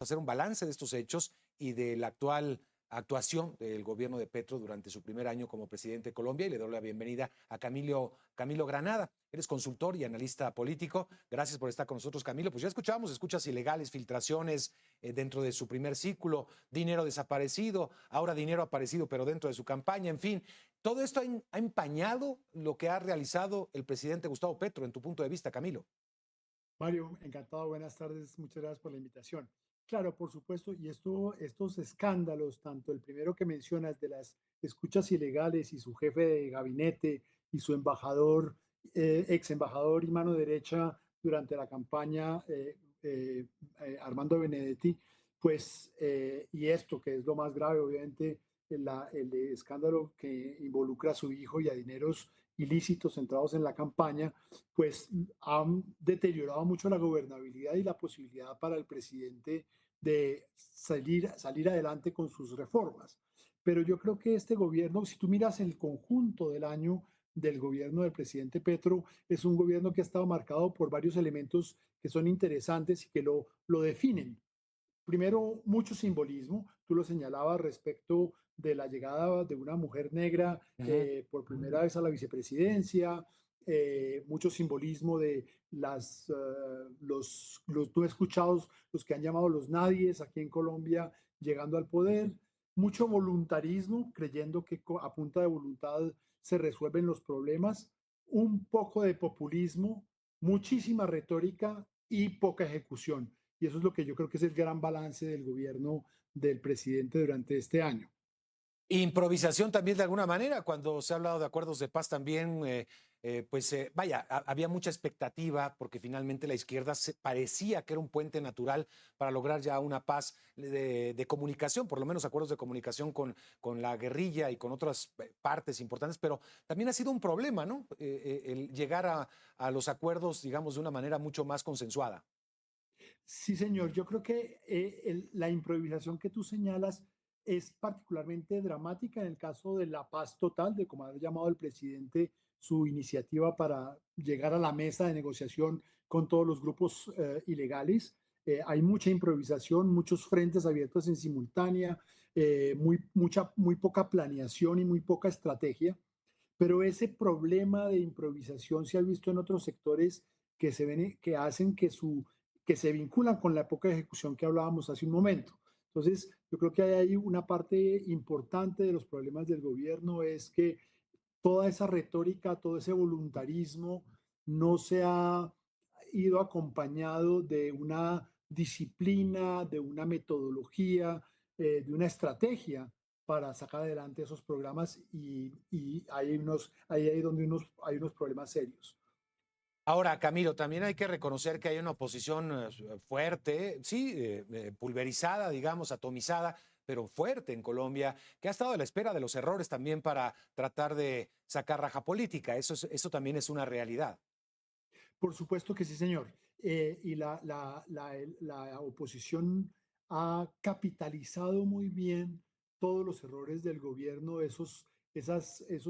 hacer un balance de estos hechos y de la actual actuación del gobierno de Petro durante su primer año como presidente de Colombia, y le doy la bienvenida a Camilo Granada. Eres consultor y analista político. Gracias por estar con nosotros, Camilo. Pues ya escuchamos escuchas ilegales, filtraciones dentro de su primer ciclo, dinero desaparecido, ahora dinero aparecido, pero dentro de su campaña, en fin. Todo esto ha empañado lo que ha realizado el presidente Gustavo Petro, en tu punto de vista, Camilo. Mario, encantado, buenas tardes, muchas gracias por la invitación. Claro, por supuesto, y estos escándalos, tanto el primero que mencionas de las escuchas ilegales y su jefe de gabinete y su embajador, ex embajador y mano derecha durante la campaña, Armando Benedetti, pues, y esto que es lo más grave, obviamente, el escándalo que involucra a su hijo y a dineros ilícitos centrados en la campaña, pues han deteriorado mucho la gobernabilidad y la posibilidad para el presidente de salir adelante con sus reformas. Pero yo creo que este gobierno, si tú miras el conjunto del año del gobierno del presidente Petro, es un gobierno que ha estado marcado por varios elementos que son interesantes y que lo definen. Primero, mucho simbolismo. Tú lo señalabas respecto de la llegada de una mujer negra Uh -huh. por primera vez a la vicepresidencia, mucho simbolismo de los no escuchados, los que han llamado los nadies aquí en Colombia, llegando al poder. Mucho voluntarismo, creyendo que a punta de voluntad se resuelven los problemas. Un poco de populismo, muchísima retórica y poca ejecución. Y eso es lo que yo creo que es el gran balance del gobierno del presidente durante este año. Improvisación también de alguna manera, cuando se ha hablado de acuerdos de paz también, vaya, había mucha expectativa porque finalmente la izquierda parecía que era un puente natural para lograr ya una paz de comunicación, por lo menos acuerdos de comunicación con la guerrilla y con otras partes importantes, pero también ha sido un problema, ¿no? El llegar a los acuerdos, digamos, de una manera mucho más consensuada. Sí, señor, yo creo que la improvisación que tú señalas es particularmente dramática en el caso de la paz total, de como ha llamado el presidente su iniciativa para llegar a la mesa de negociación con todos los grupos ilegales. Hay mucha improvisación, muchos frentes abiertos en simultánea, muy poca planeación y muy poca estrategia. Pero ese problema de improvisación se ha visto en otros sectores que hacen que se vinculan con la poca ejecución que hablábamos hace un momento. Entonces, yo creo que hay ahí una parte importante de los problemas del gobierno es que toda esa retórica, todo ese voluntarismo no se ha ido acompañado de una disciplina, de una metodología, de una estrategia para sacar adelante esos programas y hay donde hay unos problemas serios. Ahora, Camilo, también hay que reconocer que hay una oposición fuerte, sí, pulverizada, digamos, atomizada, pero fuerte en Colombia, que ha estado a la espera de los errores también para tratar de sacar raja política. Eso también es una realidad. Por supuesto que sí, señor. Y la oposición ha capitalizado muy bien todos los errores del gobierno, esos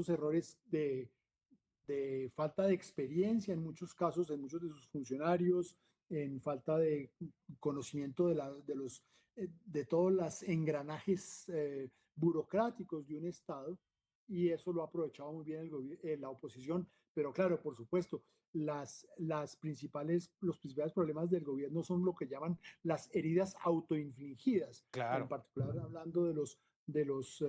errores de falta de experiencia en muchos casos, en muchos de sus funcionarios, en falta de conocimiento de todos los engranajes burocráticos de un Estado, y eso lo ha aprovechado muy bien la oposición. Pero claro, por supuesto, los principales problemas del gobierno son lo que llaman las heridas autoinfligidas, en Claro. particular hablando de los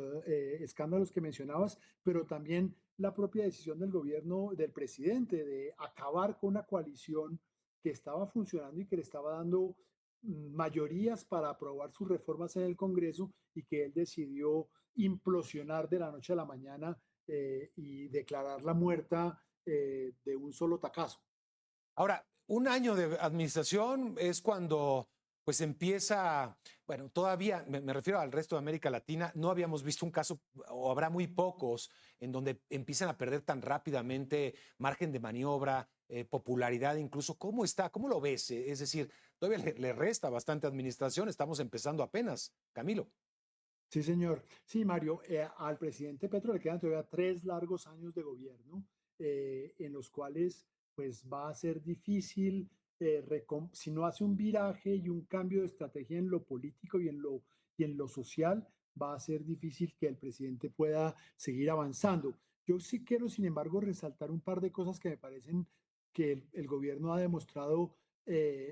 escándalos que mencionabas, pero también la propia decisión del gobierno, del presidente, de acabar con una coalición que estaba funcionando y que le estaba dando mayorías para aprobar sus reformas en el Congreso, y que él decidió implosionar de la noche a la mañana y declararla muerta de un solo tacazo. Ahora, un año de administración es cuando pues empieza, bueno, todavía me refiero al resto de América Latina, no habíamos visto un caso, o habrá muy pocos, en donde empiezan a perder tan rápidamente margen de maniobra, popularidad incluso. ¿Cómo está? ¿Cómo lo ves? Es decir, todavía le resta bastante administración, estamos empezando apenas, Camilo. Sí, señor. Sí, Mario, al presidente Petro le quedan todavía 3 largos años de gobierno, en los cuales pues va a ser difícil si no hace un viraje y un cambio de estrategia en lo político y en lo social, va a ser difícil que el presidente pueda seguir avanzando. Yo sí quiero, sin embargo, resaltar un par de cosas que me parecen que el gobierno ha demostrado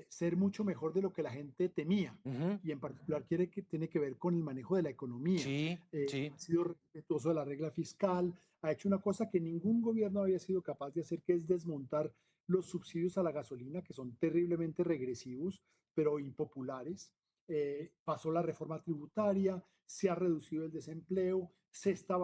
ser mucho mejor de lo que la gente temía, Ujú. y en particular tiene que ver con el manejo de la economía. Sí, sí. Ha sido respetuoso de la regla fiscal, ha hecho una cosa que ningún gobierno había sido capaz de hacer, que es desmontar los subsidios a la gasolina, que son terriblemente regresivos, pero impopulares. Pasó la reforma tributaria, se ha reducido el desempleo, se está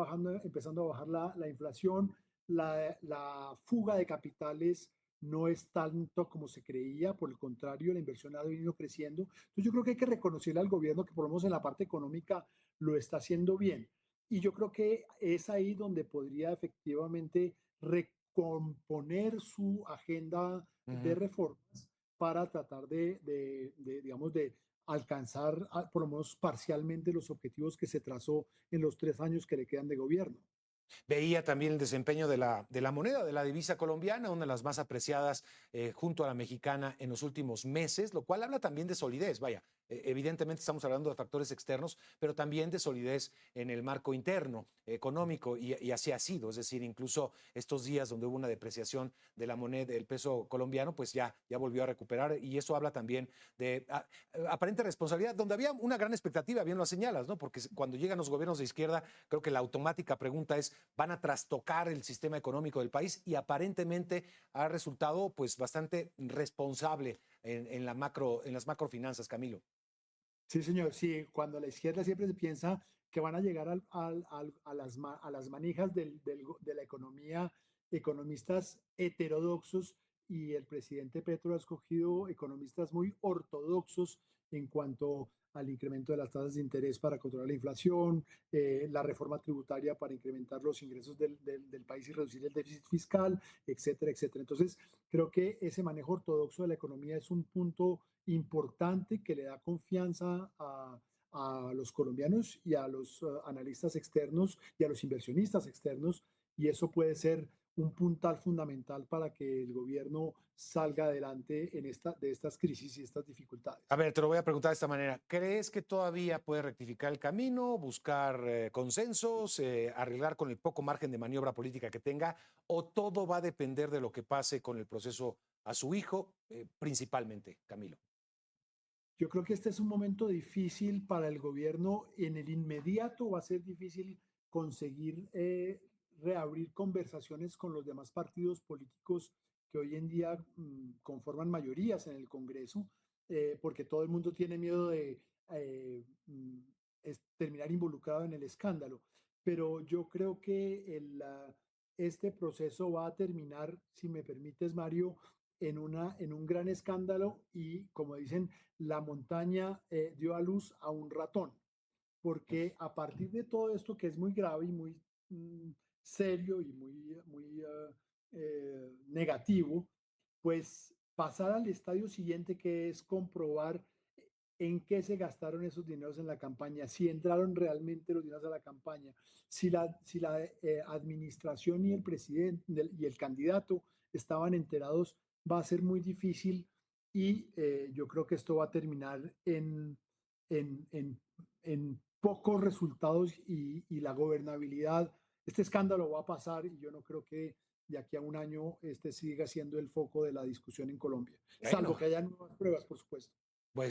empezando a bajar la inflación, la fuga de capitales no es tanto como se creía, por el contrario, la inversión ha venido creciendo. Entonces yo creo que hay que reconocerle al gobierno que por lo menos en la parte económica lo está haciendo bien. Y yo creo que es ahí donde podría efectivamente recomponer su agenda de Ujú. reformas para tratar digamos, de alcanzar por lo menos parcialmente los objetivos que se trazó en los 3 años que le quedan de gobierno. Veía también el desempeño de la moneda, de la divisa colombiana, una de las más apreciadas junto a la mexicana en los últimos meses, lo cual habla también de solidez. Vaya, evidentemente estamos hablando de factores externos, pero también de solidez en el marco interno, económico, y así ha sido. Es decir, incluso estos días donde hubo una depreciación de la moneda, del peso colombiano, pues ya volvió a recuperar, y eso habla también de aparente responsabilidad, donde había una gran expectativa, bien lo señalas, ¿no? Porque cuando llegan los gobiernos de izquierda, creo que la automática pregunta es, ¿van a trastocar el sistema económico del país? Y aparentemente ha resultado pues bastante responsable en las macrofinanzas, Camilo. Sí, señor. Sí, cuando a la izquierda siempre se piensa que van a llegar a las manijas de la economía, economistas heterodoxos, y el presidente Petro ha escogido economistas muy ortodoxos en cuanto al incremento de las tasas de interés para controlar la inflación, la reforma tributaria para incrementar los ingresos del país y reducir el déficit fiscal, etcétera, etcétera. Entonces, creo que ese manejo ortodoxo de la economía es un punto importante que le da confianza a los colombianos y a los analistas externos y a los inversionistas externos, y eso puede ser un puntal fundamental para que el gobierno salga adelante de estas crisis y estas A dificultades. ver, te lo voy a preguntar de esta manera. ¿Crees que todavía puede rectificar el camino, buscar consensos, arreglar con el poco margen de maniobra política que tenga, o todo va a depender de lo que pase con el proceso a su hijo, principalmente, Camilo? Yo creo que este es un momento difícil para el gobierno. En el inmediato va a ser difícil conseguir reabrir conversaciones con los demás partidos políticos que hoy en día conforman mayorías en el Congreso, porque todo el mundo tiene miedo de terminar involucrado en el escándalo. Pero yo creo que este proceso va a terminar, si me permites, Mario, en un gran escándalo, y, como dicen, la montaña dio a luz a un ratón, porque a partir de todo esto, que es muy grave y muy serio y muy negativo, pues pasar al estadio siguiente, que es comprobar en qué se gastaron esos dineros en la campaña, si entraron realmente los dineros a la campaña, si la administración y el presidente y el candidato estaban enterados, va a ser muy difícil, y yo creo que esto va a terminar en, en, en pocos resultados, y la gobernabilidad, este escándalo va a pasar, y yo no creo que de aquí a un año este siga siendo el foco de la discusión en Colombia, salvo Bueno, que haya nuevas pruebas, por supuesto.